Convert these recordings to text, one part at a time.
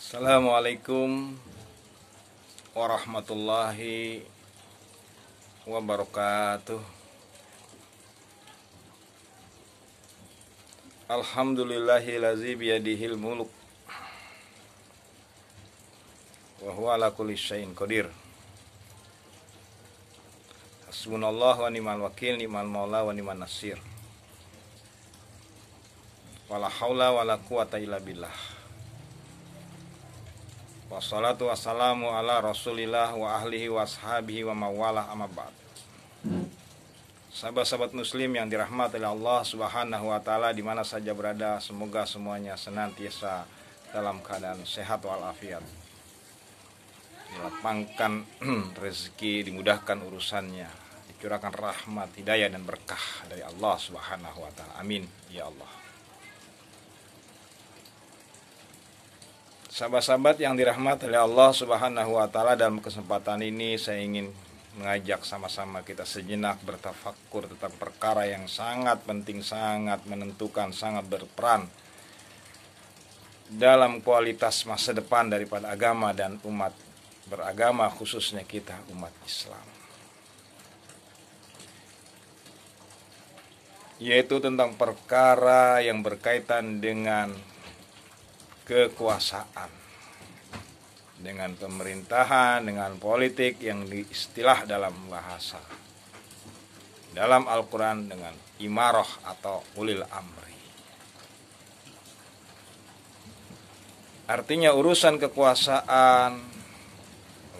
Assalamualaikum warahmatullahi wabarakatuh. Alhamdulillahillazi biyadihil muluk wa huwa ala kulli syai'in qadir. Hasbunallahu wa ni'mal wakil, ni'mal maula wa ni'man nasir. Wala haula wala quwata illa billah. Wassalatu wassalamu ala rasulillah wa ahlihi wa ashabihi wa mawalah amma ba'd. Sahabat-sahabat muslim yang dirahmati oleh Allah subhanahu wa ta'ala di mana saja berada, semoga semuanya senantiasa dalam keadaan sehat walafiat, dilapangkan rezeki, dimudahkan urusannya, dicurahkan rahmat, hidayah dan berkah dari Allah subhanahu wa ta'ala. Amin ya Allah. Sahabat-sahabat yang dirahmati oleh Allah subhanahu wa ta'ala, dalam kesempatan ini saya ingin mengajak sama-sama kita sejenak bertafakkur tentang perkara yang sangat penting, sangat menentukan, sangat berperan dalam kualitas masa depan daripada agama dan umat beragama, khususnya kita umat Islam, yaitu tentang perkara yang berkaitan dengan kekuasaan, dengan pemerintahan, dengan politik yang diistilah dalam bahasa dalam Al-Quran dengan imarah atau ulil amri. Artinya urusan kekuasaan,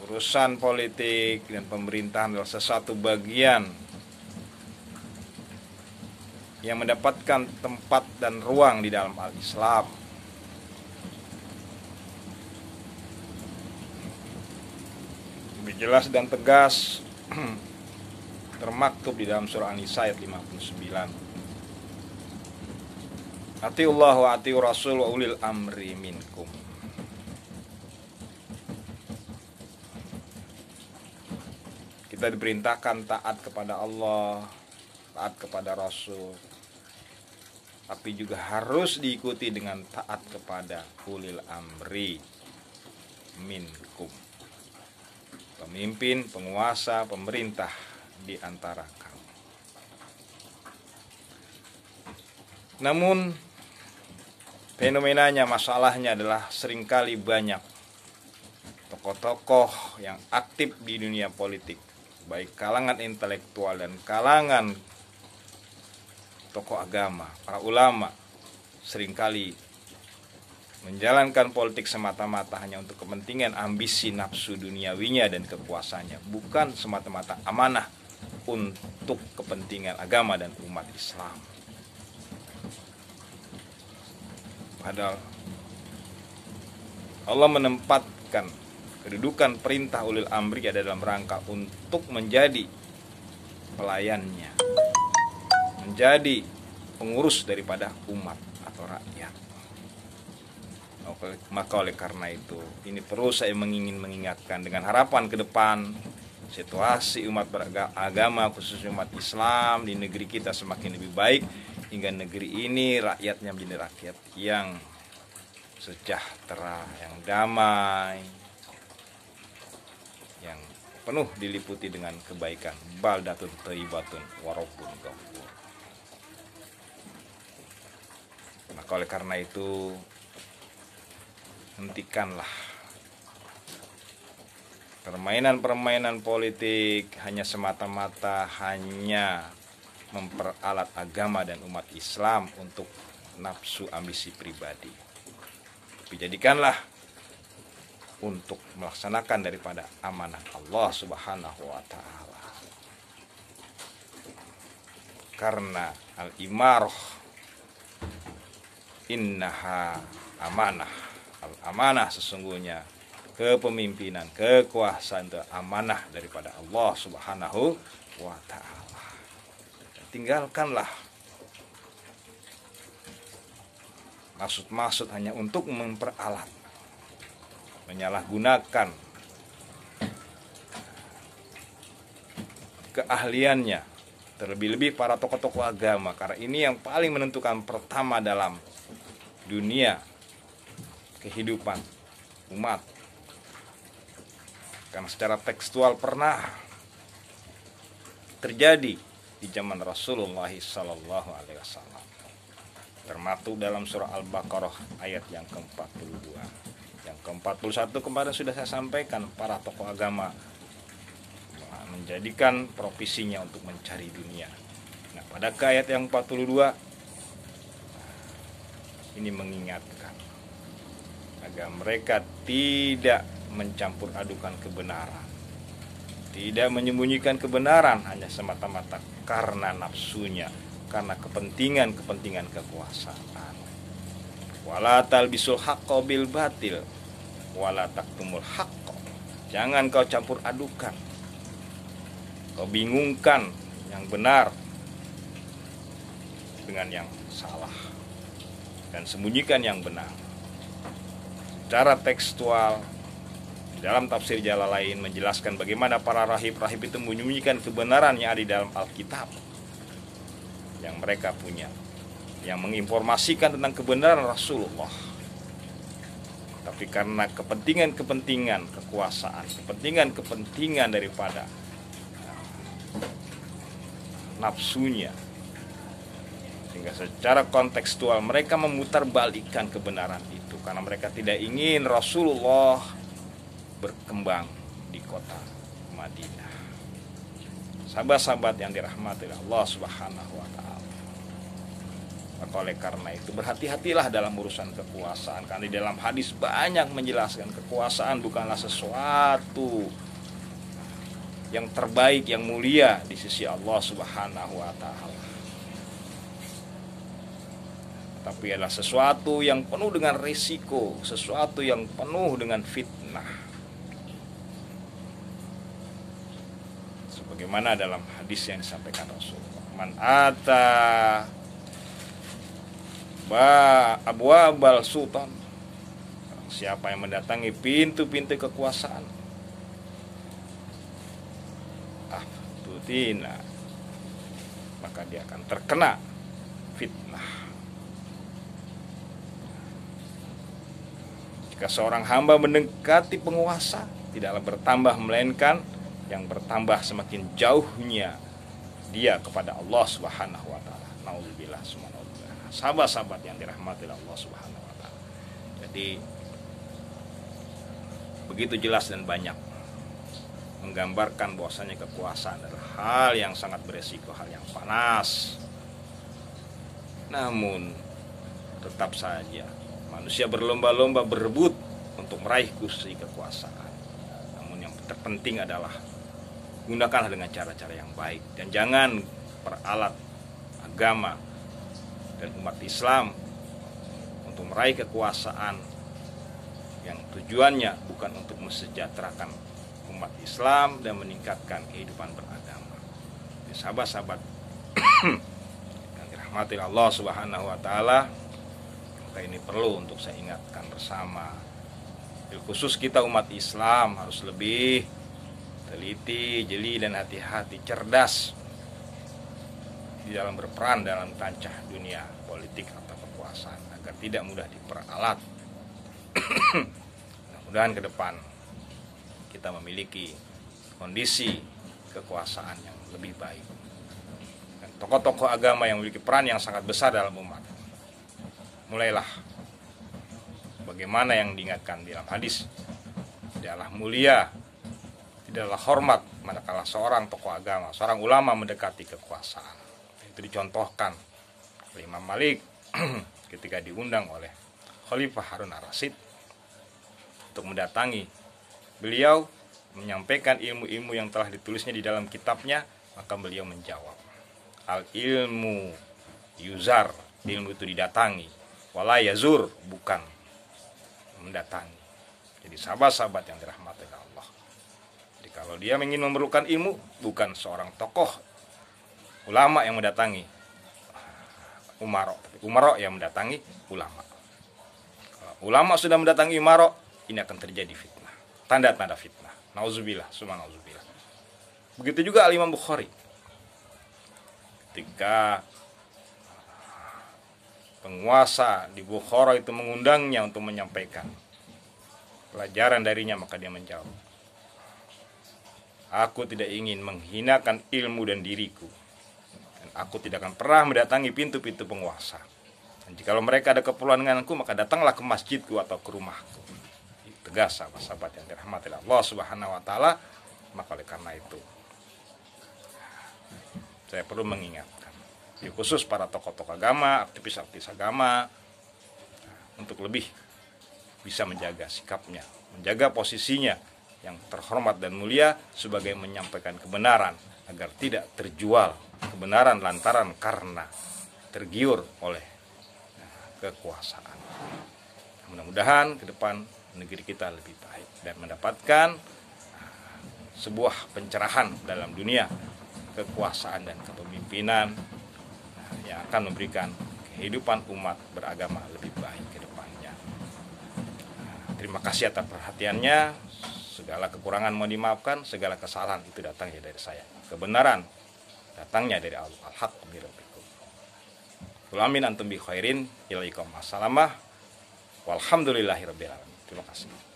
urusan politik dan pemerintahan adalah sesuatu bagian yang mendapatkan tempat dan ruang di dalam Al-Islam. Lebih jelas dan tegas termaktub di dalam surah An-Nisa ayat 59. Atiullah wa atiur rasul wa ulil amri minkum. Kita diperintahkan taat kepada Allah, taat kepada Rasul, tapi juga harus diikuti dengan taat kepada ulil amri minkum, pemimpin, penguasa, pemerintah di antara kamu. Namun fenomenanya, masalahnya adalah seringkali banyak tokoh-tokoh yang aktif di dunia politik, baik kalangan intelektual dan kalangan tokoh agama, para ulama, seringkali menjalankan politik semata-mata hanya untuk kepentingan ambisi nafsu duniawinya dan kekuasaannya, bukan semata-mata amanah untuk kepentingan agama dan umat Islam. Padahal Allah menempatkan kedudukan perintah ulil amri ada dalam rangka untuk menjadi pelayannya, menjadi pengurus daripada umat atau rakyat. Maka oleh karena itu ini perlu saya mengingatkan dengan harapan ke depan situasi umat beragama, khususnya umat Islam di negeri kita semakin lebih baik, hingga negeri ini rakyatnya menjadi rakyat yang sejahtera, yang damai, yang penuh diliputi dengan kebaikan. Baldatun thayyibatun wa rabbun ghafur. Maka oleh karena itu hentikanlah permainan-permainan politik hanya semata-mata hanya memperalat agama dan umat Islam untuk nafsu ambisi pribadi. Tapi jadikanlah untuk melaksanakan daripada amanah Allah subhanahu wa ta'ala. Karena al-imarah innaha amanah. Amanah sesungguhnya kepemimpinan, kekuasaan itu amanah daripada Allah subhanahu wa ta'ala. Tinggalkanlah maksud-maksud hanya untuk memperalat, menyalahgunakan keahliannya, terlebih-lebih para tokoh-tokoh agama, karena ini yang paling menentukan pertama dalam dunia kehidupan umat. Karena secara tekstual pernah terjadi di zaman Rasulullah sallallahu alaihi wasallam. Termasuk dalam surah Al-Baqarah ayat yang ke-42. Yang ke-41 kemarin sudah saya sampaikan, para tokoh agama menjadikan profesinya untuk mencari dunia. Nah, pada ayat yang 42 ini mengingatkan agar mereka tidak mencampur adukan kebenaran, tidak menyembunyikan kebenaran hanya semata-mata karena nafsunya, karena kepentingan kekuasaan. Wala talbisul haqqo bil batil wala taktumul haqqo. Jangan kau campur adukan, kau bingungkan yang benar dengan yang salah dan sembunyikan yang benar. Secara tekstual dalam tafsir Jalalain menjelaskan bagaimana para rahib-rahib itu menyembunyikan kebenaran yang ada di dalam Alkitab yang mereka punya, yang menginformasikan tentang kebenaran Rasulullah. Tapi karena kepentingan kekuasaan, kepentingan daripada nafsunya, sehingga secara kontekstual mereka memutarbalikkan kebenaran itu karena mereka tidak ingin Rasulullah berkembang di kota Madinah. Sahabat-sahabat yang dirahmati Allah Subhanahu wa taala. Maka oleh karena itu berhati-hatilah dalam urusan kekuasaan, karena di dalam hadis banyak menjelaskan kekuasaan bukanlah sesuatu yang terbaik, yang mulia di sisi Allah Subhanahu wa taala. Tapi adalah sesuatu yang penuh dengan risiko, sesuatu yang penuh dengan fitnah. Sebagaimana dalam hadis yang disampaikan Rasulullah, man ata abwabal sultan, siapa yang mendatangi pintu-pintu kekuasaan, tutina, maka dia akan terkena fitnah. Jika seorang hamba mendekati penguasa, tidaklah bertambah melainkan yang bertambah semakin jauhnya dia kepada Allah Subhanahu wa taala. Nauzubillah subhanallah. Sahabat-sahabat yang dirahmati Allah Subhanahu wa taala. Jadi begitu jelas dan banyak menggambarkan bahwasanya kekuasaan adalah hal yang sangat beresiko, hal yang panas. Namun tetap saja manusia berlomba-lomba berebut untuk meraih kursi kekuasaan. Namun yang terpenting adalah gunakanlah dengan cara-cara yang baik dan jangan peralat agama dan umat Islam untuk meraih kekuasaan yang tujuannya bukan untuk mesejahterakan umat Islam dan meningkatkan kehidupan beragama. Jadi, sahabat-sahabat yang dirahmati Allah Subhanahu wa taala, maka ini perlu untuk saya ingatkan bersama. Khusus kita umat Islam harus lebih teliti, jeli dan hati-hati, cerdas di dalam berperan dalam kancah dunia politik atau kekuasaan agar tidak mudah diperalat. Mudah-mudahan ke depan kita memiliki kondisi kekuasaan yang lebih baik. Dan tokoh-tokoh agama yang memiliki peran yang sangat besar dalam umat. Mulailah bagaimana yang diingatkan di dalam hadis, tidaklah mulia, tidaklah hormat manakala seorang tokoh agama, seorang ulama mendekati kekuasaan. Itu dicontohkan oleh Imam Malik ketika diundang oleh Khalifah Harun ar-Rasyid untuk mendatangi beliau menyampaikan ilmu-ilmu yang telah ditulisnya di dalam kitabnya, maka beliau menjawab, al ilmu yuzar, ilmu itu didatangi, wala yazur, bukan mendatangi. Jadi sahabat-sahabat yang dirahmati Allah, jadi kalau dia ingin memerlukan ilmu, bukan seorang tokoh ulama yang mendatangi umaro, tapi umaro yang mendatangi ulama. Kalau ulama sudah mendatangi umaro, ini akan terjadi fitnah, tanda-tanda fitnah. Nauzubillah, summa nauzubillah. Begitu juga Al-Imam Bukhari. Ketika penguasa di Bukhara itu mengundangnya untuk menyampaikan pelajaran darinya, maka dia menjawab, aku tidak ingin menghinakan ilmu dan diriku. Dan aku tidak akan pernah mendatangi pintu-pintu penguasa. Dan jikalau mereka ada keperluan denganku, maka datanglah ke masjidku atau ke rumahku. Tegas sahabat-sahabat yang dirahmati Allah Subhanahu wa taala. Maka oleh karena itu saya perlu mengingatkan, khusus para tokoh-tokoh agama, aktivis-aktivis agama, untuk lebih bisa menjaga sikapnya, menjaga posisinya yang terhormat dan mulia sebagai menyampaikan kebenaran, agar tidak terjual kebenaran lantaran karena tergiur oleh kekuasaan. Mudah-mudahan ke depan negeri kita lebih baik dan mendapatkan sebuah pencerahan dalam dunia kekuasaan dan kepemimpinan yang akan memberikan kehidupan umat beragama lebih baik ke depannya. Terima kasih atas perhatiannya. Segala kekurangan mohon dimaafkan, segala kesalahan itu datangnya dari saya. Kebenaran datangnya dari Allah. Al-haq min rabbikum. Qul amin antum bi khairin. Ilaikum assalamah. Walhamdulillahirabbil alamin. Terima kasih.